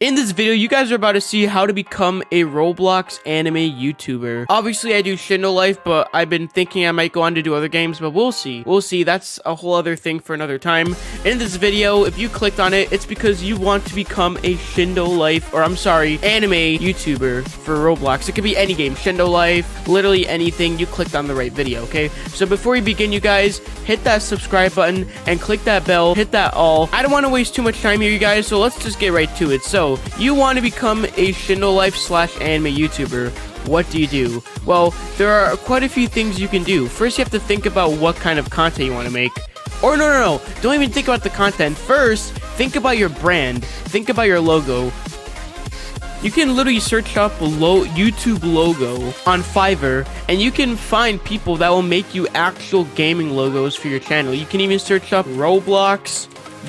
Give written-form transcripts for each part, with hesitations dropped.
In this video, you guys are about to see how to become a Roblox anime YouTuber. Obviously, I do Shindo Life, but I've been thinking I might go on to do other games, but we'll see. We'll see. That's a whole other thing for another time. In this video, if you clicked on it, it's because you want to become a Shindo Life, or I'm sorry, anime YouTuber for Roblox. It could be any game, Shindo Life, literally anything. You clicked on the right video, okay? So before we begin, you guys, hit that subscribe button and click that bell, hit that all. I don't want to waste too much time here, you guys, so let's just get right to it. So you want to become a Shindo Life / anime YouTuber. What do you do? Well, there are quite a few things you can do. First, you have to think about what kind of content you want to make. Or no, don't even think about the content. First, think about your brand. Think about your logo. You can literally search up YouTube logo on Fiverr, and you can find people that will make you actual gaming logos for your channel. You can even search up Roblox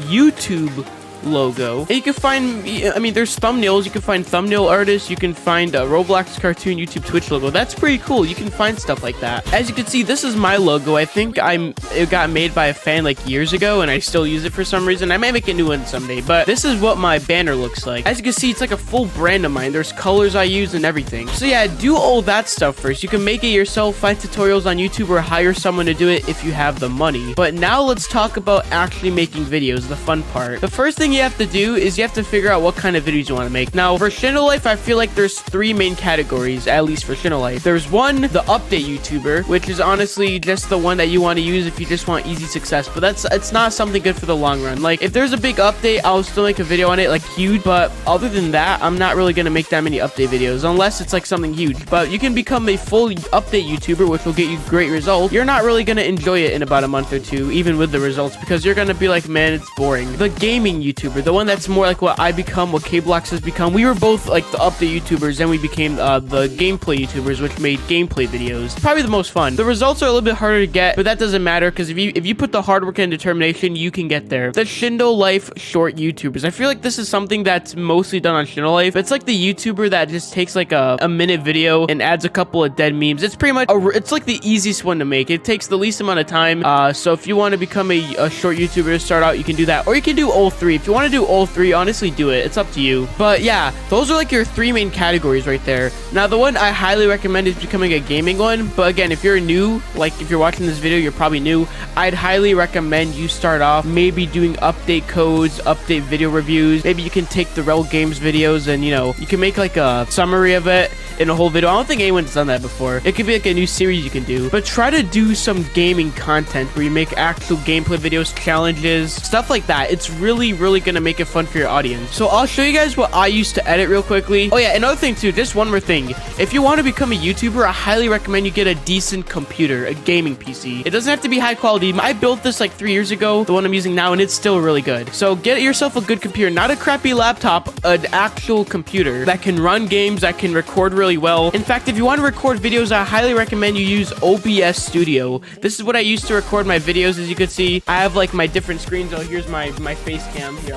YouTube logo, and you can find, I mean, there's thumbnails. You can find thumbnail artists. You can find Roblox cartoon YouTube Twitch logo. That's pretty cool. You can find stuff like that. As you can see, this is my logo. I think it got made by a fan like years ago, and I still use it for some reason. I might make a new one someday, but this is what my banner looks like. As you can see, it's like a full brand of mine. There's colors I use and everything. So yeah, do all that stuff first. You can make it yourself, find tutorials on YouTube, or hire someone to do it if you have the money. But now let's talk about actually making videos, the fun part. The first thing you have to do is you have to figure out what kind of videos you want to make. Now, for Shindo Life, I feel like there's three main categories, at least for Shindo Life. There's one, the update YouTuber, which is honestly just the one that you want to use if you just want easy success, but it's not something good for the long run. Like, if there's a big update, I'll still make a video on it, like huge, but other than that, I'm not really gonna make that many update videos unless it's like something huge. But you can become a full update YouTuber, which will get you great results. You're not really gonna enjoy it in about a month or two, even with the results, because you're gonna be like, man, it's boring. The gaming YouTuber, the one that's more like what I become, what Blox has become. We were both like the update YouTubers, and we became the gameplay YouTubers, which made gameplay videos. Probably the most fun. The results are a little bit harder to get, but that doesn't matter, because if you put the hard work and determination, you can get there. The Shindo Life short YouTubers. I feel like this is something that's mostly done on Shindo Life. It's like the YouTuber that just takes like a minute video and adds a couple of dead memes. It's pretty much it's like the easiest one to make. It takes the least amount of time. So if you want to become a short YouTuber to start out, you can do that, or you can do all three. If you want to do all three, honestly, do it. It's up to you. But yeah, those are like your three main categories right there. Now, the one I highly recommend is becoming a gaming one. But again, if you're new, like if you're watching this video, you're probably new, I'd highly recommend you start off maybe doing update codes, update video reviews. Maybe you can take the Rel Games videos and, you know, you can make like a summary of it in a whole video. I don't think anyone's done that before. It could be like a new series you can do. But try to do some gaming content where you make actual gameplay videos, challenges, stuff like that. It's really gonna make it fun for your audience. So I'll show you guys what I used to edit real quickly. Oh yeah, another thing too, just one more thing. If you want to become a YouTuber, I highly recommend you get a decent computer, a gaming PC. It doesn't have to be high quality. I built this like 3 years ago, the one I'm using now, and it's still really good. So get yourself a good computer, not a crappy laptop, an actual computer that can run games, that can record really well. In fact, if you want to record videos, I highly recommend you use OBS Studio. This is what I used to record my videos. As you can see, I have like my different screens. Oh, here's my face cam here.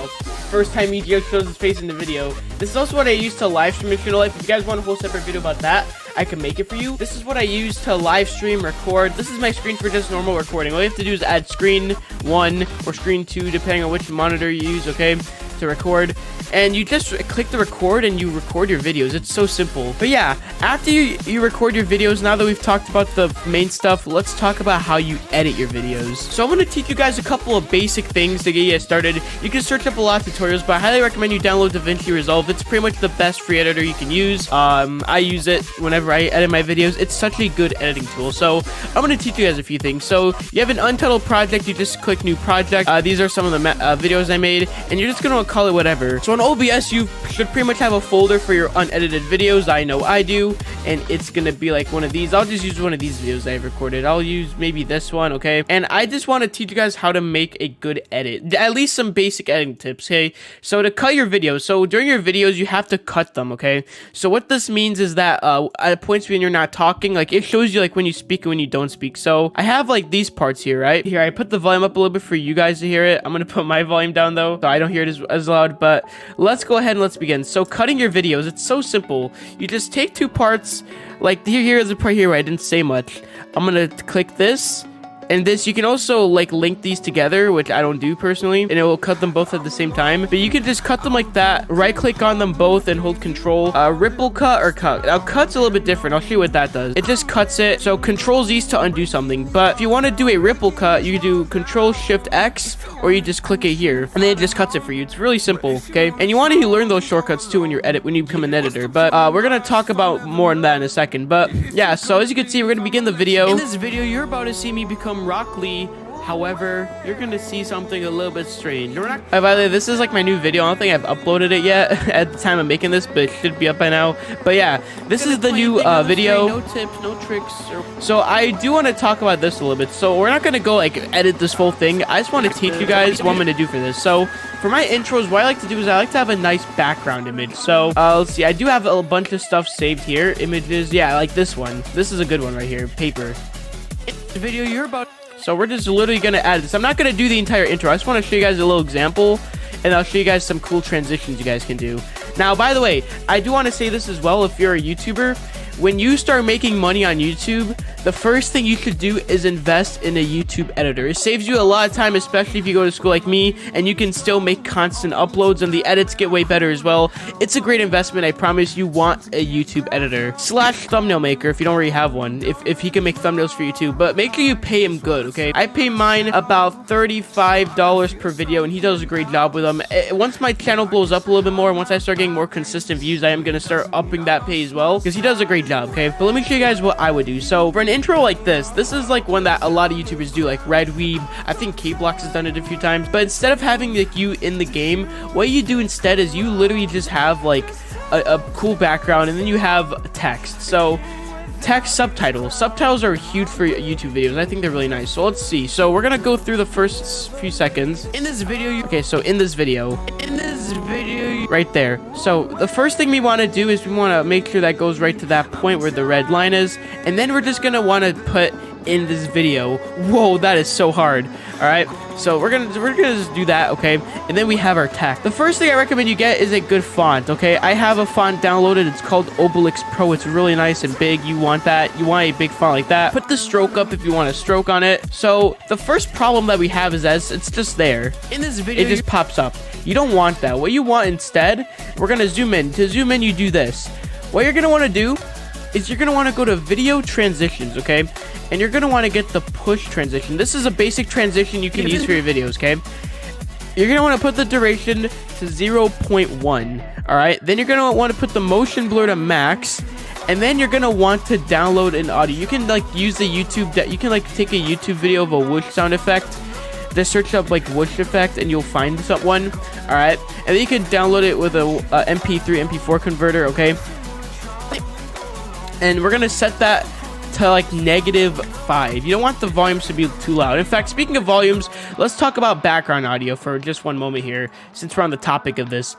First time he shows his face in the video. This is also what I use to live stream in Shindo Life. If you guys want a whole separate video about that, I can make it for you. This is what I use to live stream, record. This is my screen for just normal recording. All you have to do is add screen 1 or screen 2, depending on which monitor you use, okay, to record. And you just click the record and you record your videos. It's so simple. But yeah, after you record your videos, now that we've talked about the main stuff, let's talk about how you edit your videos. So I'm going to teach you guys a couple of basic things to get you started. You can search up a lot of tutorials, but I highly recommend you download DaVinci Resolve. It's pretty much the best free editor you can use. I use it whenever I edit my videos. It's such a good editing tool. So I'm going to teach you guys a few things. So you have an untitled project, you just click new project. These are some of the videos I made, and you're just going to call it whatever. So on OBS, you should pretty much have a folder for your unedited videos. I know I do, and it's gonna be like one of these. I'll just use one of these videos I've recorded. I'll use maybe this one, okay? And I just want to teach you guys how to make a good edit, at least some basic editing tips, okay? So to cut your videos, so during your videos, you have to cut them, okay? So what this means is that at points when you're not talking, like it shows you like when you speak and when you don't speak. So I have like these parts here, right? Here, I put the volume up a little bit for you guys to hear it. I'm gonna put my volume down though, so I don't hear it as loud, but let's go ahead and let's begin. So cutting your videos, it's so simple. You just take two parts, like here is the part here where I didn't say much. I'm gonna click this, And this, you can also like link these together, which I don't do personally, and it will cut them both at the same time. But you can just cut them like that, right click on them both and hold control. Ripple cut or cut. Now cut's a little bit different. I'll show you what that does. It just cuts it. So control Z to undo something. But if you want to do a ripple cut, you can do control shift X, or you just click it here and then it just cuts it for you. It's really simple. Okay. And you want to learn those shortcuts too when you become an editor. But we're going to talk about more on that in a second. But yeah, so as you can see, we're going to begin the video. In this video, you're about to see me become Rock Lee. However, you're gonna see something a little bit strange. By the way, this is like my new video. I don't think I've uploaded it yet at the time of making this, but it should be up by now. But yeah, this is the new video. No tips, no tricks. So I do want to talk about this a little bit. So we're not gonna go like edit this whole thing. I just want to teach you guys what I'm gonna do for this. So for my intros, what I like to do is I like to have a nice background image. So let's see. I do have a bunch of stuff saved here. Images, yeah, like this one. This is a good one right here. Paper. The video you're about. So we're just literally going to add this. I'm not going to do the entire intro. I just want to show you guys a little example, and I'll show you guys some cool transitions you guys can do. Now, by the way, I do want to say this as well. If you're a YouTuber, when you start making money on YouTube, the first thing you should do is invest in a YouTube editor. It saves you a lot of time, especially if you go to school like me, and you can still make constant uploads, and the edits get way better as well. It's a great investment. I promise you want a YouTube editor / thumbnail maker if you don't already have one, if he can make thumbnails for you too. But make sure you pay him good, okay? I pay mine about $35 per video, and he does a great job with them. Once my channel blows up a little bit more, and once I start getting more consistent views, I am going to start upping that pay as well, because he does a great job, okay? But let me show you guys what I would do. So for an intro like this is like one that a lot of YouTubers do, like Red Weeb. I think Blox has done it a few times. But instead of having like you in the game, what you do instead is you literally just have like a cool background, and then you have text. So text, subtitles are huge for YouTube videos. I think they're really nice. So let's see. So we're gonna go through the first few seconds in this video. Okay, so in this video right there. So the first thing we want to do is we want to make sure that goes right to that point where the red line is, and then we're just gonna want to put in this video. Whoa, that is so hard. All right, so we're gonna just do that, okay? And then we have our text. The first thing I recommend you get is a good font, okay? I have a font downloaded. It's called ROBLOX Pro. It's really nice and big. You want that. You want a big font like that. Put the stroke up if you want a stroke on it. So the first problem that we have is that it's just there. In this video, it just pops up. You don't want that. What you want instead, we're gonna zoom in. To zoom in, you do this. What you're gonna want to do is you're gonna want to go to video transitions, okay? And you're gonna want to get the push transition. This is a basic transition you can use for your videos, okay? You're gonna want to put the duration to 0.1. All right, then you're gonna want to put the motion blur to max, and then you're gonna want to download an audio. You can like use the YouTube that you can like take a YouTube video of a whoosh sound effect. Just search up like whoosh effect and you'll find one. All right, and then you can download it with a MP3 MP4 converter, okay? And we're gonna set that to like -5. You don't want the volumes to be too loud. In fact, speaking of volumes, let's talk about background audio for just one moment here, since we're on the topic of this.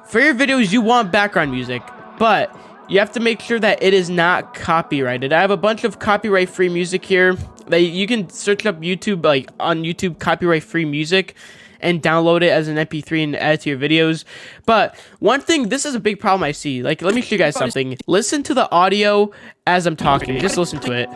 For your videos, you want background music, but you have to make sure that it is not copyrighted. I have a bunch of copyright-free music here that you can search up YouTube, like on YouTube, copyright-free music, and download it as an MP3 and add it to your videos. But one thing, this is a big problem I see. Like, let me show you guys something. Listen to the audio as I'm talking. Just listen to it.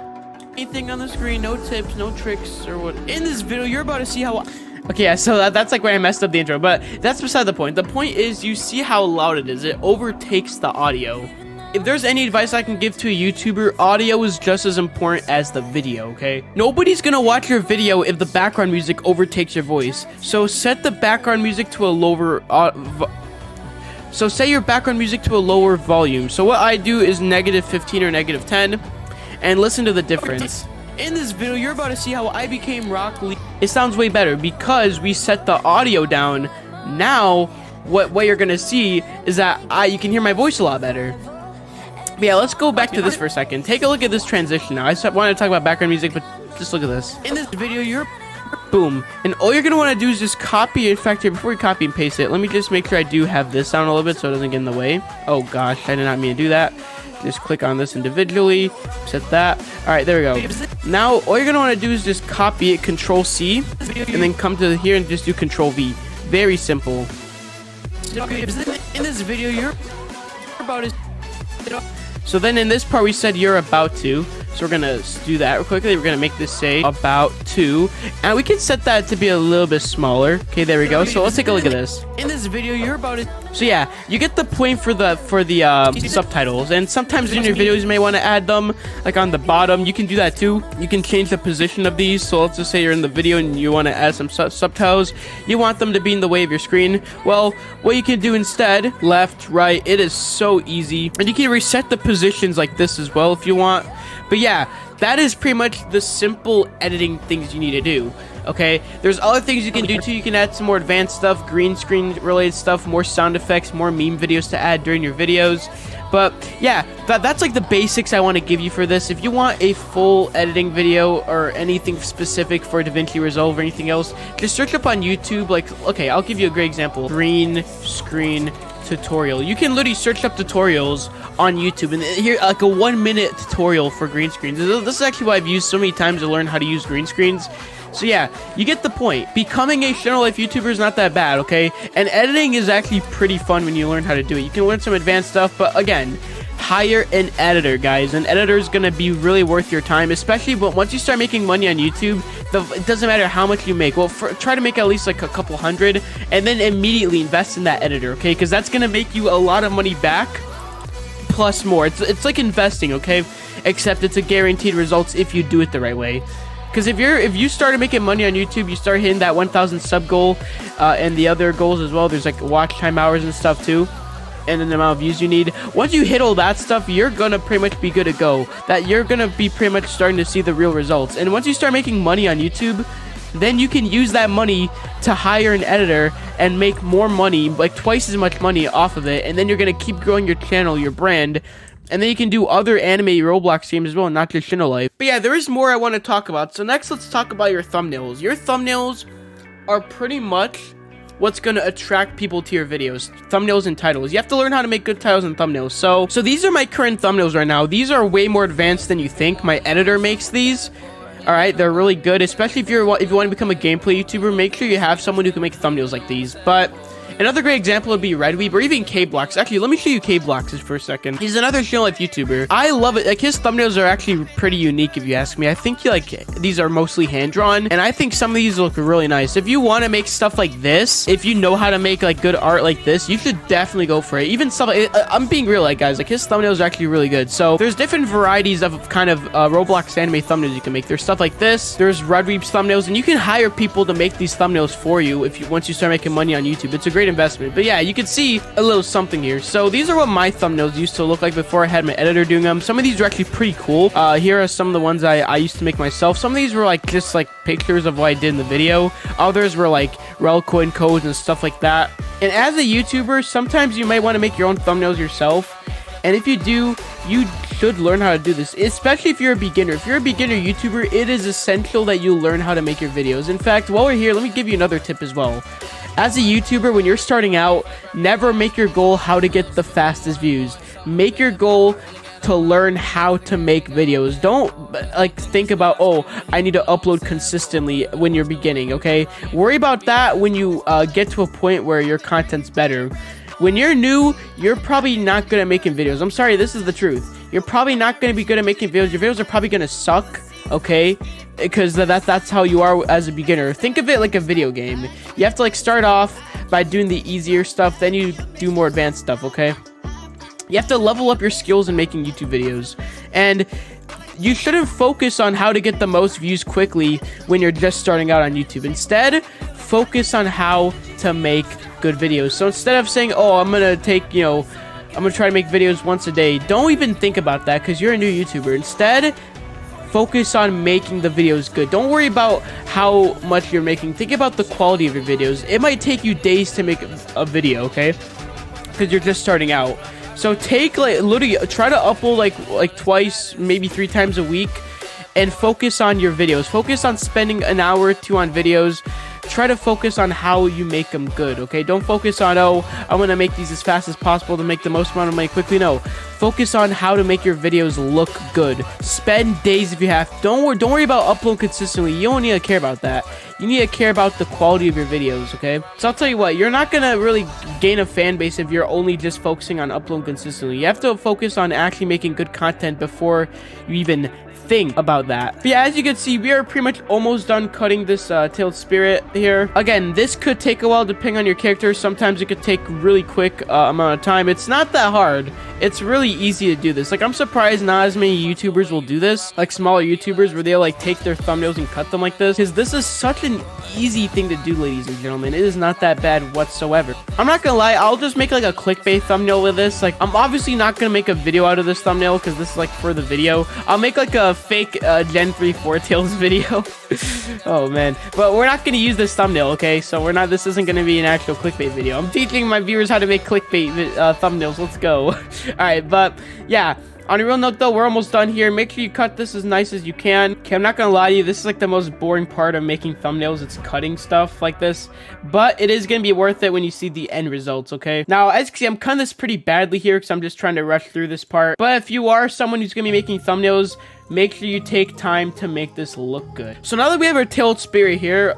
Anything on the screen, no tips, no tricks, or what. In this video, you're about to see how... Okay, yeah, so that's like where I messed up the intro, but that's beside the point. The point is, you see how loud it is. It overtakes the audio. If there's any advice I can give to a YouTuber, audio is just as important as the video, okay? Nobody's gonna watch your video if the background music overtakes your voice. So set the background music to a lower... So set your background music to a lower volume. So what I do is -15 or -10, and listen to the difference. In this video, you're about to see how I became Rock Lee. It sounds way better because we set the audio down. Now, what you're gonna see is that you can hear my voice a lot better. But yeah, let's go back to this for a second. Take a look at this transition now. I wanted to talk about background music, but just look at this. In this video, you're... Boom. And all you're going to want to do is just copy. In fact, here, before we copy and paste it, let me just make sure I do have this down a little bit so it doesn't get in the way. Oh, gosh. I did not mean to do that. Just click on this individually. Set that. All right, there we go. Now, all you're going to want to do is just copy it, Control C, and then come to here and just do Control V. Very simple. In this video, you're about to... So then in this part, we said you're about to. So we're gonna do that real quickly. We're gonna make this say about 2, and we can set that to be a little bit smaller. Okay, there we go. So let's take a look at this. In this video, you're about to. So yeah, you get the point for the subtitles, and sometimes in your videos you may want to add them like on the bottom. You can do that too. You can change the position of these. So let's just say you're in the video and you want to add some subtitles. You want them to be in the way of your screen. Well, what you can do instead, left, right, it is so easy, and you can reset the positions like this as well if you want. But yeah, that is pretty much the simple editing things you need to do. Okay, there's other things you can do too. You can add some more advanced stuff, green screen related stuff, more sound effects, more meme videos to add during your videos. But yeah, that's like the basics I want to give you for this. If you want a full editing video or anything specific for DaVinci Resolve or anything else, just search up on YouTube. Like, okay, I'll give you a great example. Green screen tutorial. You can literally search up tutorials on YouTube, and here like a 1-minute tutorial for green screens. This is actually what I've used so many times to learn how to use green screens. So yeah, you get the point. Becoming a Shindo Life YouTuber is not that bad, okay? And editing is actually pretty fun when you learn how to do it. You can learn some advanced stuff, but again, hire an editor, guys. An editor is going to be really worth your time, especially once you start making money on YouTube. It doesn't matter how much you make. Well, try to make at least like a couple hundred, and then immediately invest in that editor, okay? Because that's going to make you a lot of money back, plus more. It's like investing, okay? Except it's a guaranteed results if you do it the right way. Because if you started making money on YouTube, you start hitting that 1,000 sub goal, and the other goals as well. There's like watch time hours and stuff too, and then the amount of views you need. Once you hit all that stuff, you're gonna pretty much be good to go. That you're gonna be pretty much starting to see the real results. And once you start making money on YouTube, then you can use that money to hire an editor and make more money, like twice as much money off of it. And then you're gonna keep growing your channel, your brand. And then you can do other anime Roblox games as well, not just Shindo Life. But yeah, there is more I want to talk about. So next, let's talk about your thumbnails. Your thumbnails are pretty much what's going to attract people to your videos. Thumbnails and titles. You have to learn how to make good titles and thumbnails. So these are my current thumbnails right now. These are way more advanced than you think. My editor makes these. All right, they're really good, especially if you want to become a gameplay YouTuber. Make sure you have someone who can make thumbnails like these. But another great example would be Redweeb or even Blox. Actually, let me show you Blox for a second. He's another Shindo Life YouTuber. I love it. Like, his thumbnails are actually pretty unique if you ask me. I think these are mostly hand-drawn, and I think some of these look really nice. If you want to make stuff like this, if you know how to make like good art like this, you should definitely go for it. Even stuff like, I'm being real, like, guys, like his thumbnails are actually really good. So there's different varieties of kind of Roblox anime thumbnails you can make. There's stuff like this. There's Redweeb's thumbnails, and you can hire people to make these thumbnails for you once you start making money on YouTube. It's a great investment. But yeah, you can see a little something here. So these are what my thumbnails used to look like before I had my editor doing them. Some of these are actually pretty cool. Here are some of the ones I used to make myself. Some of these were like just like pictures of what I did in the video. Others were like rel coin codes and stuff like that. And as a YouTuber, sometimes you might want to make your own thumbnails yourself. And if you do, you should learn how to do this, especially if you're a beginner. If you're a beginner YouTuber, it is essential that you learn how to make your videos. In fact, while we're here, let me give you another tip as well. As a YouTuber, when you're starting out, never make your goal how to get the fastest views. Make your goal to learn how to make videos. Don't like think about, oh, I need to upload consistently when you're beginning, okay? Worry about that when you get to a point where your content's better. When you're new, you're probably not good at making videos. I'm sorry, this is the truth. You're probably not going to be good at making videos. Your videos are probably going to suck, okay? Because that's how you are as a beginner. Think of it like a video game. You have to like start off by doing the easier stuff, then you do more advanced stuff, okay? You have to level up your skills in making YouTube videos. And you shouldn't focus on how to get the most views quickly when you're just starting out on YouTube. Instead, focus on how to make good videos. So instead of saying, oh, I'm gonna try to make videos once a day, don't even think about that because you're a new YouTuber. Instead, focus on making the videos good. Don't worry about how much you're making. Think about the quality of your videos. It might take you days to make a video, okay? Because you're just starting out. So take literally try to upload like twice, maybe 3 times a week, and focus on your videos. Focus on spending an hour or 2 on videos. Try to focus on how you make them good, okay? Don't focus on, oh, I'm gonna make these as fast as possible to make the most amount of money quickly. No, focus on how to make your videos look good. Spend days if you have. Don't worry about uploading consistently. You don't need to care about that. you need to care about the quality of your videos, okay? So I'll tell you what, you're not gonna really gain a fan base if you're only just focusing on uploading consistently. You have to focus on actually making good content before you even think about that. But yeah, as you can see, we are pretty much almost done cutting this tailed spirit here. Again, this could take a while depending on your character. Sometimes it could take really quick amount of time. It's not that hard. It's really easy to do this. Like, I'm surprised not as many YouTubers will do this, like smaller YouTubers, where they'll like take their thumbnails and cut them like this, because this is such an easy thing to do, ladies and gentlemen. It is not that bad whatsoever. I'm not gonna lie, I'll just make like a clickbait thumbnail with this. Like, I'm obviously not gonna make a video out of this thumbnail because this is like for the video. I'll make like a fake Gen 3 Four Tails video. Oh man, but we're not gonna use this thumbnail, okay? So we're not, this isn't gonna be an actual clickbait video. I'm teaching my viewers how to make clickbait thumbnails. Let's go. All right, but yeah, on a real note though, we're almost done here. Make sure you cut this as nice as you can. Okay, I'm not gonna lie to you, this is like the most boring part of making thumbnails. It's cutting stuff like this, but it is gonna be worth it when you see the end results, okay? Now, as you can see, I'm cutting this pretty badly here because I'm just trying to rush through this part. But if you are someone who's gonna be making thumbnails, make sure you take time to make this look good. So now that we have our tailed spirit here,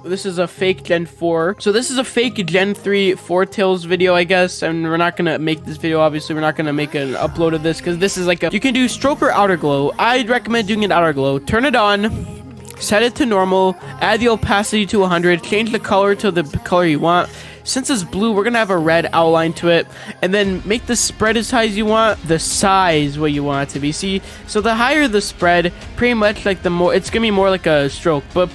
this is a fake Gen 4. So this is a fake Gen 3 Four Tails video, I guess. And we're not gonna make this video, obviously. We're not gonna make an upload of this because this is like a, you can do stroke or outer glow. I'd recommend doing an outer glow. Turn it on, set it to normal, add the opacity to 100, change the color to the color you want. Since it's blue, we're gonna have a red outline to it, and then make the spread as high as you want, the size what you want it to be. See, so the higher the spread, pretty much like the more, it's gonna be more like a stroke, but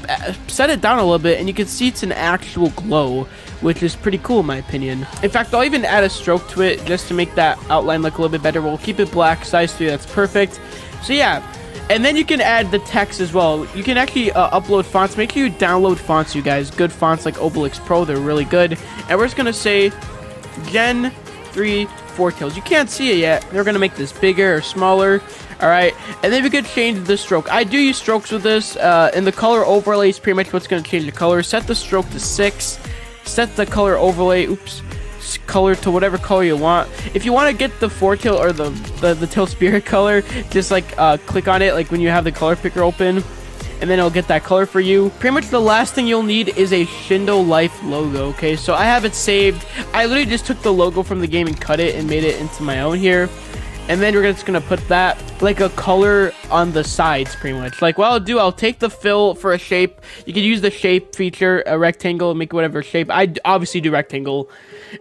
set it down a little bit and you can see it's an actual glow, which is pretty cool in my opinion. In fact, I'll even add a stroke to it just to make that outline look a little bit better. We'll keep it black, size 3, that's perfect. So yeah. And then you can add the text as well. You can actually upload fonts. Make sure you download fonts, you guys. Good fonts like ROBLOX Pro, they're really good. And we're just gonna say Gen 3 Four Tails. You can't see it yet. They're gonna make this bigger or smaller. All right, and then we could change the stroke. I do use strokes with this, and the color overlay is pretty much what's gonna change the color. Set the stroke to 6. Set the color overlay. Color to whatever color you want. If you want to get the four tail or the tail spirit color, just like click on it like when you have the color picker open, and then it'll get that color for you. Pretty much the last thing you'll need is a Shindo Life logo. Okay, so I have it saved. I literally just took the logo from the game and cut it and made it into my own here. And then we're just gonna put that like a color on the sides, pretty much. Like what I'll do, I'll take the fill for a shape. You can use the shape feature, a rectangle, make whatever shape. I obviously do rectangle.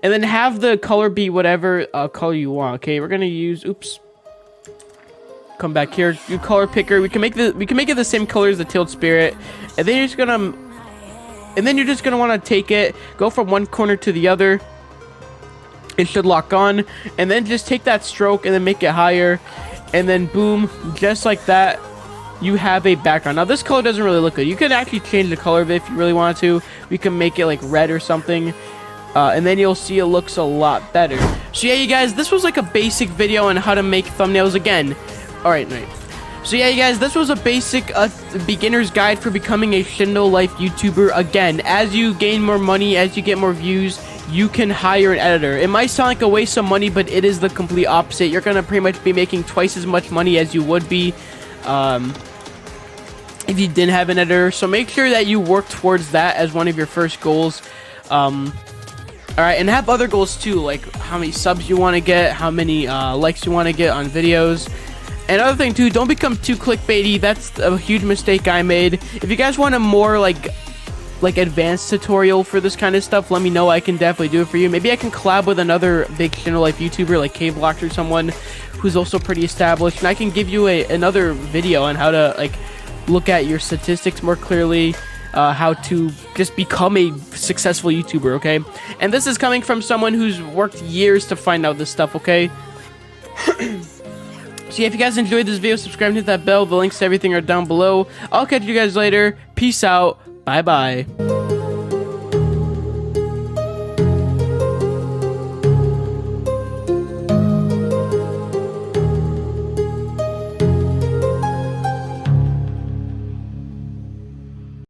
And then have the color be whatever color you want. Okay, we're gonna use, come back here, do color picker. We can make it the same color as the tailed spirit. And then you're just gonna want to take it, go from one corner to the other. It should lock on, and then just take that stroke and then make it higher, and then boom, just like that, you have a background. Now this color doesn't really look good. You can actually change the color of it if you really want to. We can make it like red or something, and then you'll see it looks a lot better. So yeah, you guys, this was like a basic video on how to make thumbnails again. All right. So yeah, you guys, this was a basic beginner's guide for becoming a Shindo Life YouTuber. Again, as you gain more money, as you get more views, you can hire an editor. It might sound like a waste of money, but it is the complete opposite. You're gonna pretty much be making twice as much money as you would be if you didn't have an editor. So make sure that you work towards that as one of your first goals. All right, and have other goals too, like how many subs you want to get, how many likes you want to get on videos. And another thing too, don't become too clickbaity. That's a huge mistake I made. If you guys want a more like advanced tutorial for this kind of stuff, let me know. I can definitely do it for you. Maybe I can collab with another big Shindo Life YouTuber like Blox or someone who's also pretty established, and I can give you another video on how to like look at your statistics more clearly, how to just become a successful YouTuber, okay? And this is coming from someone who's worked years to find out this stuff, okay? So yeah, if you guys enjoyed this video, subscribe and hit that bell. The links to everything are down below. I'll catch you guys later. Peace out. Bye-bye.